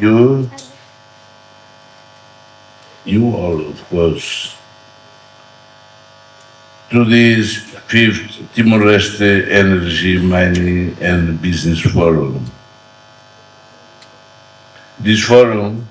you all, of course, to this fifth Timor-Leste Energy, Mining and Business Forum. This forum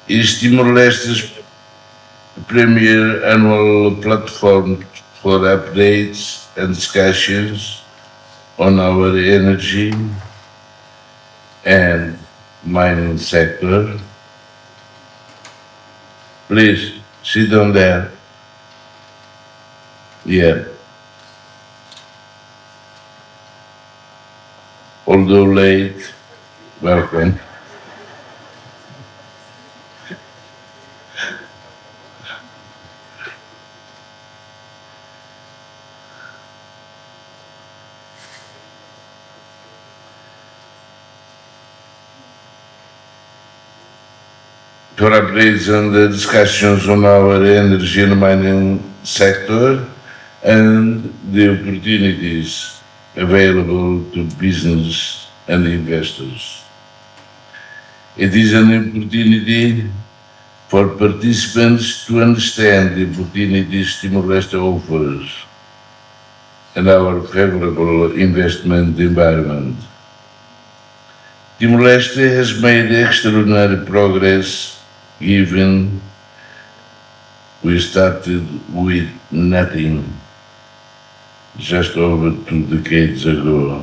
is Timor-Leste's premier annual platform for updates and discussions on our energy and mining sector. Please sit down there. Yeah. Although late, welcome. For updates on the discussions on our energy and mining sector and the opportunities available to business and investors. It is an opportunity for participants to understand the opportunities Timor-Leste offers and our favorable investment environment. Timor-Leste has made extraordinary progress given we started with nothing just over 2 decades ago.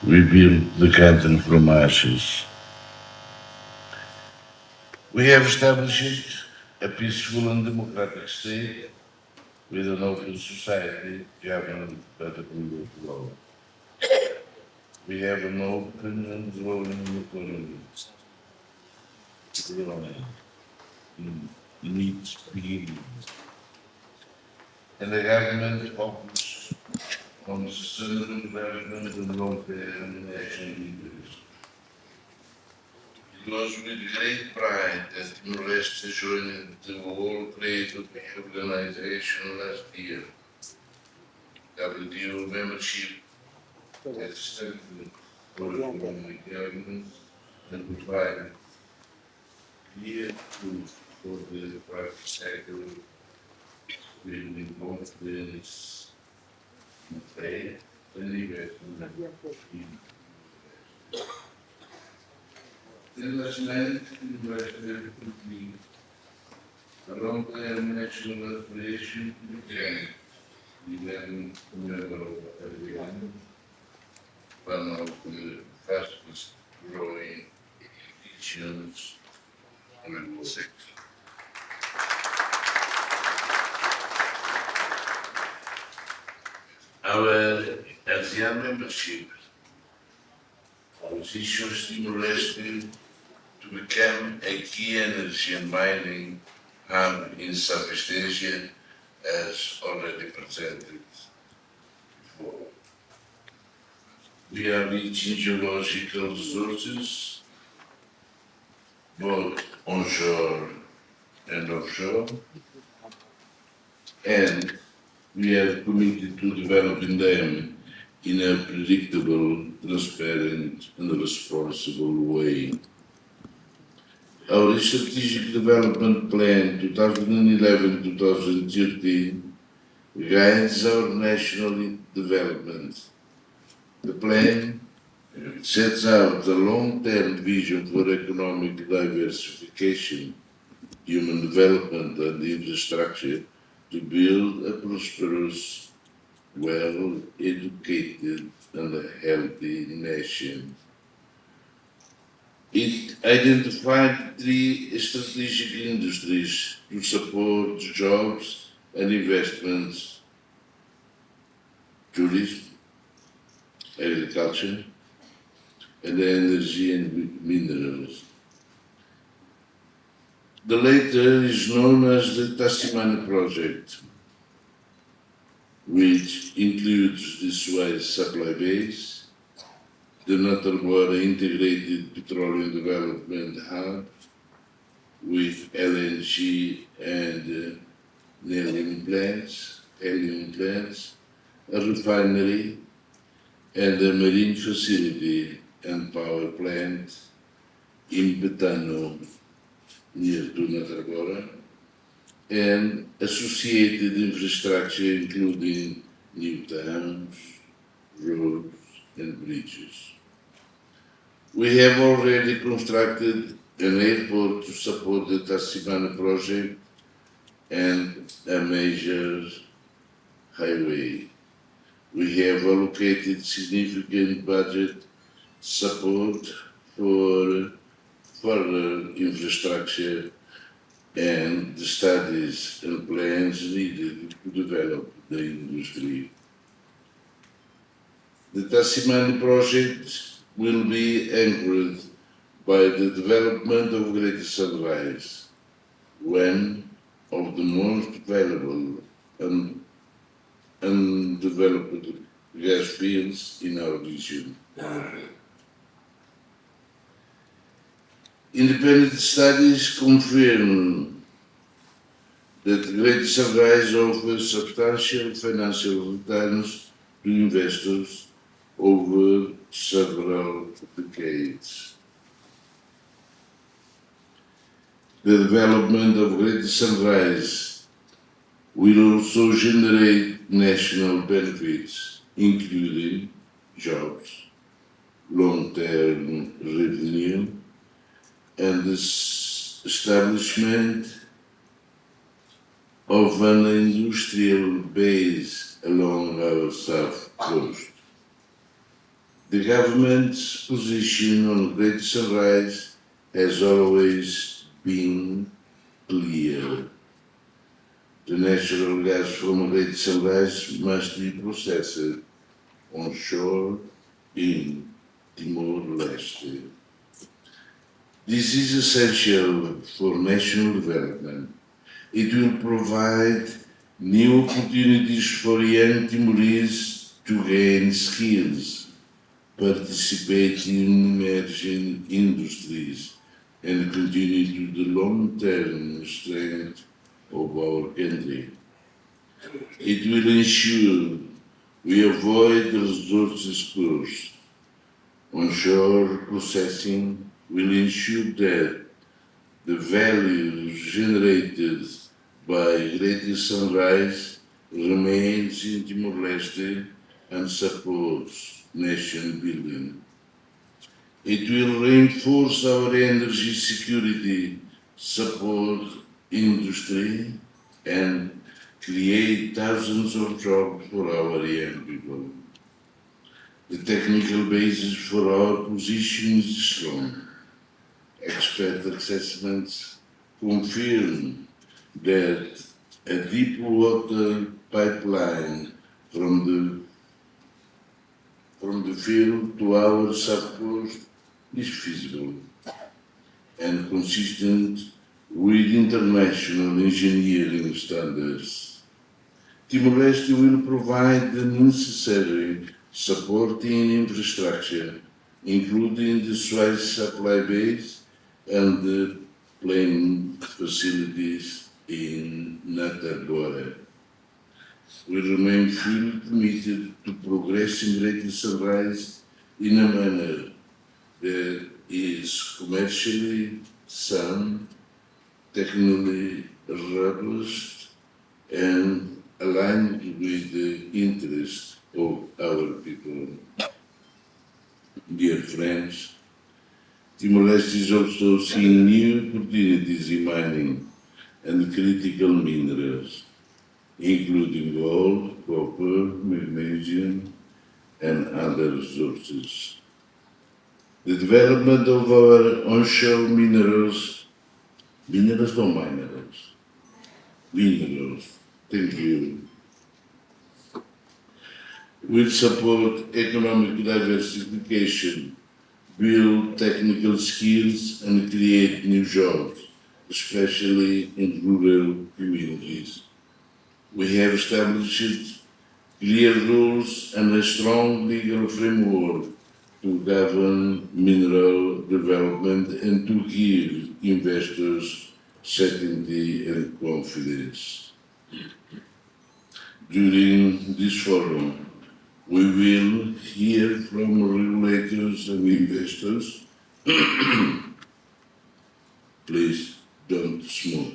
We built the country from ashes. We have established a peaceful and democratic state with an open society governed by the rule of law. We have an open and growing economy. Needs speed. And the government focus on sustainable development and long-term national interest. It was with great pride that Timor-Leste joined the World Trade Organization last year. WTO membership has strengthened both economic governance and provided clear tools for the private sector, building confidence in trade and investment in the last night, invested complete a long-term national aspiration to become the 11th member of ASEAN, one of the fastest growing regions in the sector. Our ASEAN membership positions Timor-Leste to become a key energy and mining hub in Southeast Asia, as already presented before. We are rich in geological resources, both onshore and offshore, and we are committed to developing them in a predictable, transparent, and responsible way. Our strategic development plan 2011-2013 guides our national development. The plan sets out the long-term vision for economic diversification, human development, and infrastructure to build a prosperous, well-educated, and a healthy nation. It identified 3 strategic industries to support jobs and investments: tourism, agriculture, and energy and minerals. The latter is known as the Tassimana Project, which includes the Suez Supply Base, the Natarboa Integrated Petroleum Development Hub with LNG and helium plants, a refinery, and a marine facility and power plant in Betano, near to Natragora, and associated infrastructure including new towns, roads and bridges. We have already constructed an airport to support the Tassimana project and a major highway. We have allocated significant budget support for further infrastructure and the studies and plans needed to develop the industry. The Tassimana project will be anchored by the development of Greater Sunrise, one of the most valuable and undeveloped gas fields in our region. Independent studies confirm that Greater Sunrise offers substantial financial returns to investors over several decades. The development of Greater Sunrise will also generate national benefits, including jobs, long-term revenue, and the establishment of an industrial base along our south coast. The government's position on Greater Sunrise has always been clear. The natural gas from Greater Sunrise must be processed onshore in Timor-Leste. This is essential for national development. It will provide new opportunities for young Timorese to gain skills, participate in emerging industries, and continue to the long-term strength of our country. It will ensure we avoid the resources cost. Onshore processing will ensure that the value generated by Greater Sunrise remains in Timor-Leste and supports nation building. It will reinforce our energy security, support industry, and create thousands of jobs for our young people. The technical basis for our position is strong. Expert assessments confirm that a deep water pipeline from the field to our south coast is feasible and consistent with international engineering standards. Timor-Leste will provide the necessary supporting infrastructure, including the Suez supply base and the plane facilities in Natragora. We remain fully committed to progressing Greater Sunrise in a manner that is commercially sound, technically robust, and aligned with the interests of our people. Dear friends, Timor-Leste is also seeing new opportunities in mining and critical minerals, including gold, copper, magnesium, and other resources. The development of our onshore minerals, thank you, will support economic diversification, build technical skills, and create new jobs, especially in rural communities. We have established clear rules and a strong legal framework to govern mineral development and to give investors certainty and confidence. During this forum, we will hear from regulators and investors. Please don't smoke.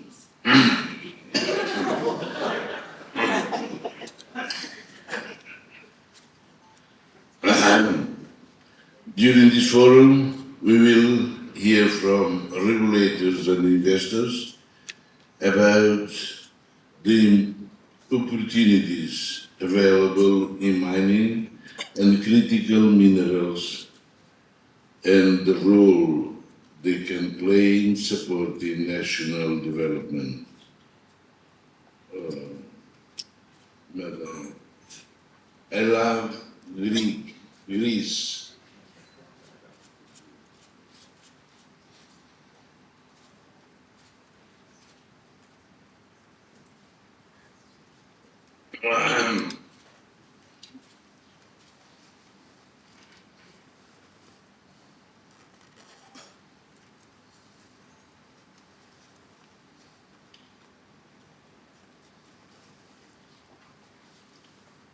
During this forum, we will hear from regulators and investors about the opportunities available in mining and critical minerals and the role they can play in supporting national development. Madam, I love Greece.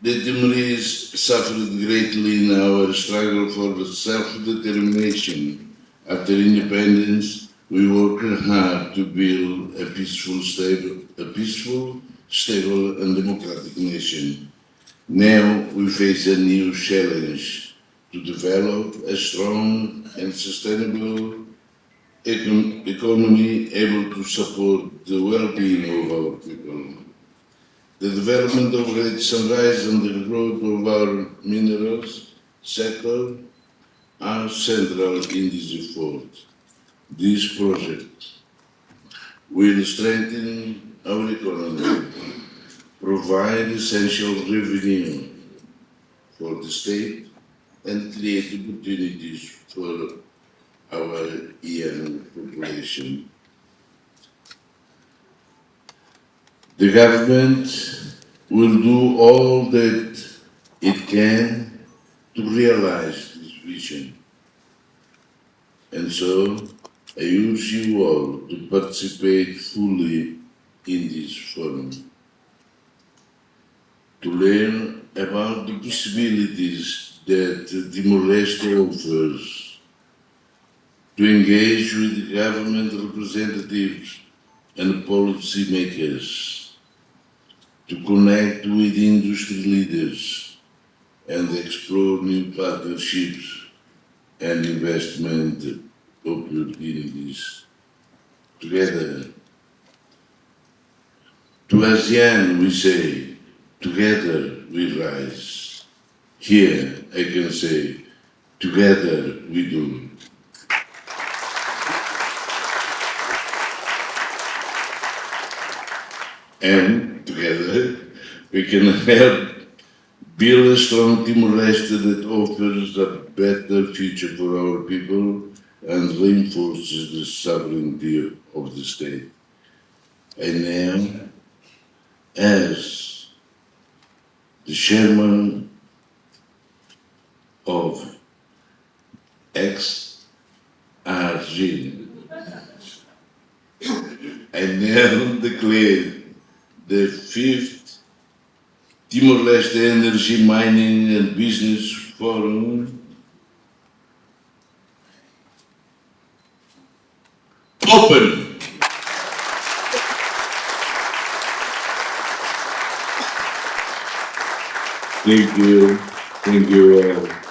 The Timorese suffered greatly in our struggle for self-determination. After independence, we worked hard to build a peaceful, stable, and democratic nation. Now we face a new challenge to develop a strong and sustainable economy able to support the well-being of our people. The development of Great Sunrise and the growth of our minerals sector are central in this effort. This project will strengthen our economy, provide essential revenue for the state, and create opportunities for our young population. The government will do all that it can to realize this vision. And so, I urge you all to participate fully in this forum, to learn about the possibilities that Timor-Leste offers, to engage with government representatives and policymakers, to connect with industry leaders and explore new partnerships and investment opportunities. Together, to ASEAN we say, together we rise. Here I can say, together we do. And together we can help build a strong Timor-Leste that offers a better future for our people and reinforces the sovereignty of the state. I now, as the chairman of XRG, I now declare the 5th Timor-Leste Energy, Mining and Business Forum open. Thank you all.